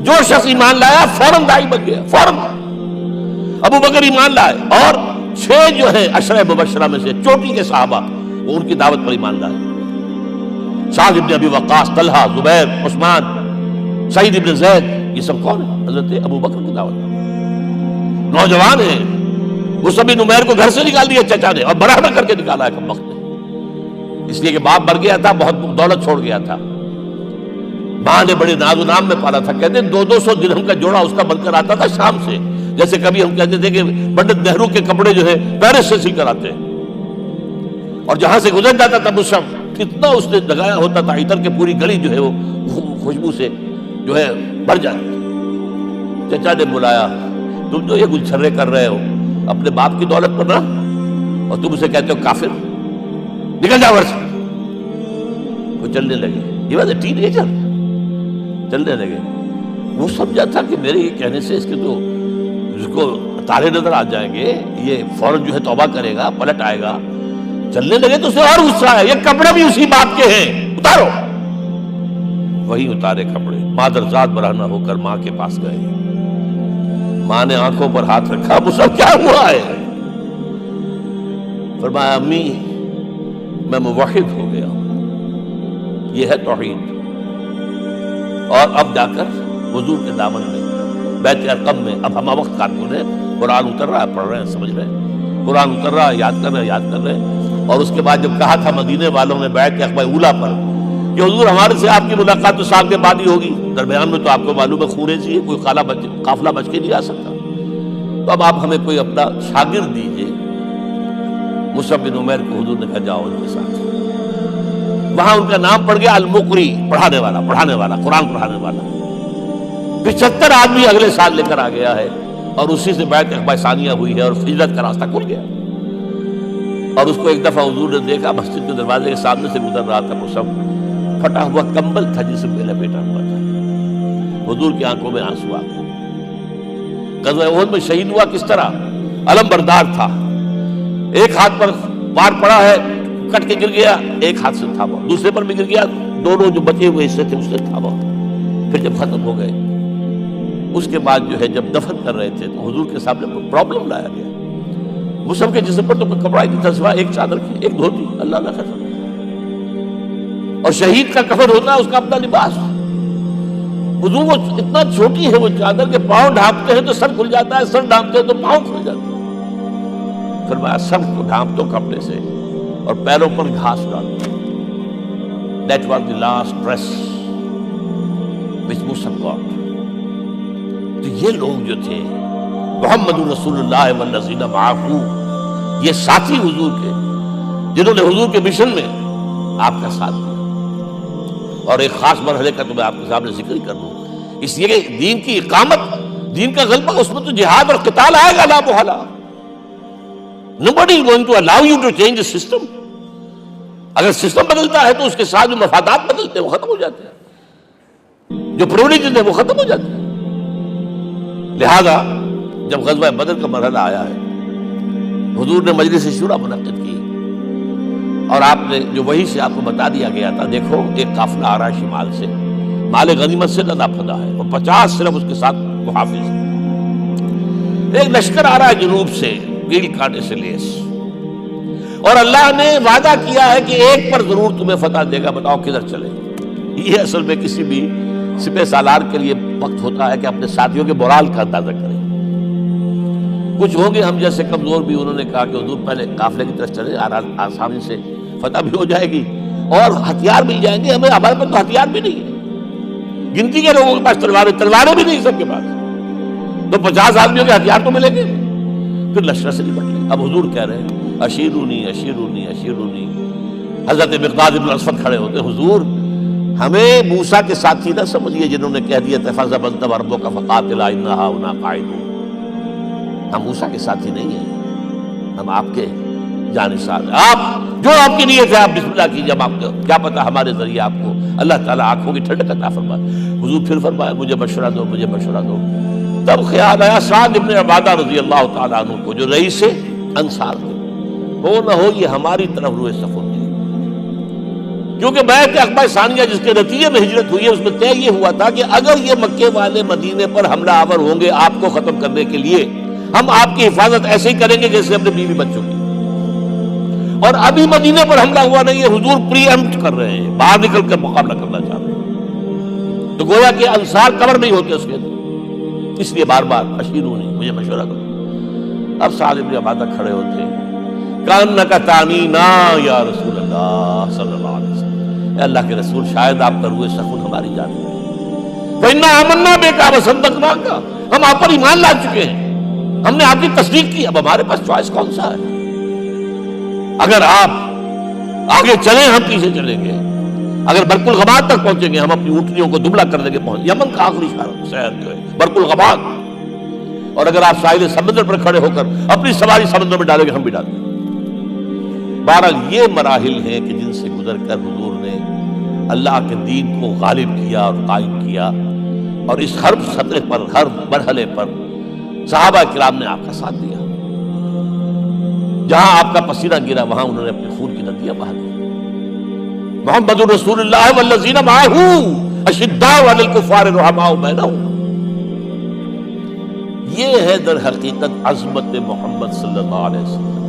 جو شخص ایمان لایا فوراً داعی بن گیا، فوراً۔ ابو بکر ایمان لائے اور 6 جو ہے عشرہ مبشرہ میں سے چوٹی کے صحابہ وہ ان کی دعوت پر ایمان لائے۔ سعد ابن ابی وقاص، طلحہ، زبیر، عثمان، سعید ابن زید، یہ سب کون ہیں؟ حضرت ابو بکر کی دعوت۔ نوجوان ہیں، مصعب بن عمیر کو گھر سے نکال دیا چچا نے اور برہنہ کر کے نکالا ہے کم وقت میں، اس لیے کہ باپ مر گیا تھا، بہت دولت چھوڑ گیا تھا، ماں نے بڑے ناز و نام میں پالا تھا۔ کہتے ہیں 200 درہم کا جوڑا اس کا بن کر آتا تھا شام سے، جیسے کبھی ہم کہتے تھے کہ پنڈت نہرو کے کپڑے جو ہے پیرس سے سی کر آتے ہیں، اور جہاں سے گزر جاتا تھا مصعب کتنا اس نے لگایا ہوتا تھا، عطر کے پوری گلی جو ہے وہ خوشبو سے جو ہے بھر جاتی۔ چچا نے بلایا، تم جو یہ گلچھرے کر رہے ہو اپنے باپ کی دولت پر نہ، اور تم اسے کہتے ہو کافر، نکل جاؤ گھر سے۔ وہ چلنے لگے، یہ واز اے ٹین ایجر، چلنے لگے۔ وہ سمجھا تھا کہ میرے یہ کہنے سے اس کے تو اس کو تارے نظر آ جائیں گے، یہ فوراً جو ہے توبہ کرے گا، پلٹ آئے گا۔ چلنے لگے تو اسے اور غصہ ہے، یہ کپڑے بھی اسی باپ کے ہیں، اتارو۔ وہی اتارے کپڑے، مادرزاد برہنہ ہو کر ماں کے پاس گئے۔ ماں نے آنکھوں پر ہاتھ رکھا، مصعب کیا ہوا ہے؟ فرمایا امی میں موحد ہو گیا، یہ ہے توحید۔ اور اب جا کر حضور کے دامن میں بیت ارقم میں اب ہم وقت کارکن ہیں، قرآن اتر رہا ہے، پڑھ رہے ہیں، سمجھ رہے ہیں، قرآن اتر رہا ہے، یاد کر رہے ہیں۔ اور اس کے بعد جب کہا تھا مدینے والوں نے بیعت عقبہ اولیٰ پر کہ حضور ہمارے سے آپ کی ملاقات تو سال کے بعد ہی ہوگی، درمیان میں تو آپ کو معلوم ہے خون ریزی ہے، کوئی قافلہ بچ کے نہیں آ سکتا، تو اب آپ ہمیں کوئی اپنا شاگرد دیجئے۔ مصعب بن عمیر کو حضور نے کہا جاؤ ان کے ساتھ۔ وہاں ان کا نام پڑ گیا المقری، پڑھانے والا، قرآن پڑھانے والا۔ 75 آدمی اگلے سال لے کر آ گیا ہے، اور اسی سے بیعت عقبہ ثانیہ ہوئی ہے اور ہجرت کا راستہ کھل گیا۔ اور اس کو ایک دفعہ حضور نے دیکھا، مسجد کے دروازے کے سامنے سے گزر رہا تھا مصعب، پھٹا ہوا کمبل تھا جسم میں لپیٹا ہوا تھا۔ حضور کی آنکھوں میں آنسو آ گئے۔ غزوہ احد میں شہید ہوا کس طرح؟ علم بردار تھا، ایک ہاتھ پر وار پڑا ہے، کٹ کے گر گیا، ایک ہاتھ سے تھاما، دوسرے پر بھی گر گیا، دونوں جو بچے ہوئے حصے تھے اس سے تھاما۔ پھر جب ختم ہو گئے، اس کے بعد جو ہے جب دفن کر رہے تھے تو حضور کے سامنے پرابلم لایا گیا۔ مصعب کے جسم پر تو کوئی کپڑا ہی نہیں تھا سوائے ایک چادر کی، ایک دھوتی، اللہ نہ خیر۔ اور شہید کا کفن ہوتا ہے اس کا اپنا لباس۔ حضور وہ اتنا چھوٹی ہے وہ چادر کہ پاؤں ڈھانپتے ہیں تو سر کھل جاتا ہے، سر ڈھانپتے ہیں تو پاؤں کھل جاتے ہیں۔ فرمایا سر کو ڈھانپ دو کپڑے سے اور پیروں پر گھاس ڈال دو۔ That was the last dress which Musab got۔ تو یہ لوگ جو تھے محمد رسول اللہ والذین معہ، یہ ساتھی حضور کے جنہوں نے حضور کے مشن میں آپ کا ساتھ دیا۔ اور ایک خاص مرحلے کا تو میں آپ کے سامنے ذکر ہی کر دوں، اس لیے کہ دین کی اقامت، دین کا غلبہ، اس میں تو جہاد اور قتال آئے گا لا محالہ۔ Nobody is going to allow you to change the system۔ اگر سسٹم بدلتا ہے تو اس کے ساتھ جو مفادات بدلتے ہیں وہ ختم ہو جاتے ہیں، جو پرولیجز ہیں وہ ختم ہو جاتے ہیں۔ لہذا جب غزوہ بدر کا مرحلہ آیا ہے، حضور نے مجلس شورا منعقد کی، اور آپ نے جو وحی سے آپ کو بتا دیا گیا تھا، دیکھو ایک قافلہ آ رہا ہے شمال سے، مال غنیمت سے لدا پھدا ہے، اور 50 صرف اس کے ساتھ محافظ ہیں۔ ایک لشکر آ رہا ہے جنوب سے، کیل کانٹے سے لیس، اور اللہ نے وعدہ کیا ہے کہ ایک پر ضرور تمہیں فتح دے گا، بتاؤ کدھر چلے۔ یہ اصل میں کسی بھی سپہ سالار کے لیے وقت ہوتا ہے کہ اپنے ساتھیوں کے مورال کا اندازہ کریں۔ کچھ ہوں گے ہم جیسے کمزور بھی، انہوں نے کہا کہ حضور پہلے قافلے کی طرف چلے، آسانی سے فتح بھی ہو جائے گی اور ہتھیار مل جائیں گے ہمیں، ہمارے پاس تو ہتھیار بھی نہیں ہے، گنتی کے لوگوں کے پاس تلواریں بھی نہیں سب کے پاس، تو 50 آدمیوں کے ہتھیار تو ملیں گے۔ پھر لشکر سے نپٹ لیں۔ اب حضور کہہ رہے ہیں اشیرونی اشیرونی اشیرونی۔ حضرت مقداد بن اسود کھڑے ہوتے، حضور ہمیں موسیٰ کے ساتھی نہ سمجھیے جنہوں نے کہہ دیا فَاذْهَبْ أَنْتَ وَرَبُّكَ فَقَاتِلَا إِنَّا هَاهُنَا قَاعِدُونَ۔ ہم موسیٰ کے ساتھی نہیں ہیں، ہم آپ کے جانثار ہیں۔ آپ جو آپ کی نیت ہے آپ بسم اللہ کیجیے، آپ کو کیا پتا ہمارے ذریعے آپ کو اللہ تعالیٰ آنکھوں کی ٹھنڈک عطا فرمائے۔ حضور پھر فرمایا مجھے مشورہ دو، مجھے مشورہ دو۔ تب خیال آیا سعد ابن عبادہ رضی اللہ تعالیٰ عنہ کو، جو رئیس انصار تھے، ہو نہ ہو یہ ہماری طرف روئے صف ہو جائے، کیونکہ بیعت عقبہ ثانیہ جس کے نتیجے میں ہجرت ہوئی ہے اس میں طے یہ ہوا تھا کہ اگر یہ مکے والے مدینے پر حملہ آور ہوں گے آپ کو ختم کرنے کے لیے، ہم آپ کی حفاظت ایسے ہی کریں گے جیسے اپنے بیوی بچوں کی. اور ابھی مدینے پر حملہ ہوا نہیں ہے، حضور پری ایمپٹ کر رہے ہیں، باہر نکل کر مقابلہ کرنا چاہ رہے ہیں. تو گویا کہ انصار کور نہیں ہوتے اس کے اندر، اس لیے بار بار اشیرونی مجھے مشورہ کرو. اب سعد بن عبادہ کھڑے ہوتے ہیں، کانک تعنینا یا رسول اللہ صلی اللہ علیہ وسلم، اے اللہ کے رسول شاید آپ کا روح سخن ہماری جانب ہے. فإنا آمنا بک وصدقناک، ہم آپ پر ایمان لا چکے ہیں، ہم نے آپ کی تصدیق کی، اب ہمارے پاس چوائس کون سا ہے؟ اگر آپ آگے چلیں ہم پیچھے چلیں گے، اگر برق الغماد تک پہنچیں گے ہم اپنی اونٹنیوں کو دبلا کر دیں گے. یمن کا آخری شہر جو ہے برق الغماد، اور اگر آپ ساحل سمندر پر کھڑے ہو کر اپنی سواری سمندر میں ڈالیں گے ہم بھی ڈالیں گے. بہرحال یہ مراحل ہیں کہ جن سے گزر کر حضور نے اللہ کے دین کو غالب کیا اور قائم کیا، اور اس ہر سطح پر، ہر مرحلے پر صحابہ کرام نے آپ کا ساتھ دیا. جہاں آپ کا پسینہ گرا وہاں انہوں نے اپنے خون کی ندیاں بہا دی. محمد رسول اللہ والذین معہ اشداء علی الکفار رحماء بینہم، یہ ہے در حقیقت عظمت محمد صلی اللہ علیہ وسلم.